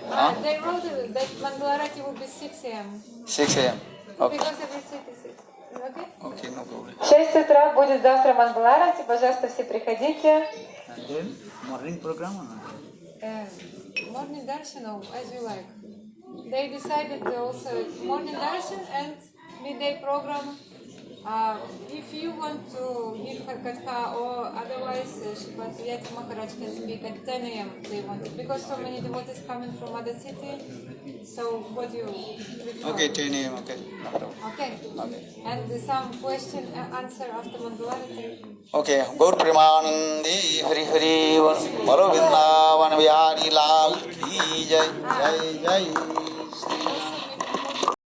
Huh? They wrote that Mangalarati will be 6 a.m. 6 a.m. Okay. Because every city is 6. Okay? Okay, no problem. В 6 утра будет завтра Мангаларати, пожалуйста, все приходите. And then morning program or not? Morning darshan, as you like. They decided also morning darshan and midday program. If you want to give Katha or otherwise Shrimati Yati Maharaj can speak at 10 a.m. they want it. Because so many devotees coming from other city. So what do you prefer? Okay, 10 a.m. Okay, no problem. Okay. Okay. And some question answer after Mangalarati. Okay, Gaur Premanandi Hari Hari Bolo Vrindavan Bihari Lal Ki Jai Jai Jai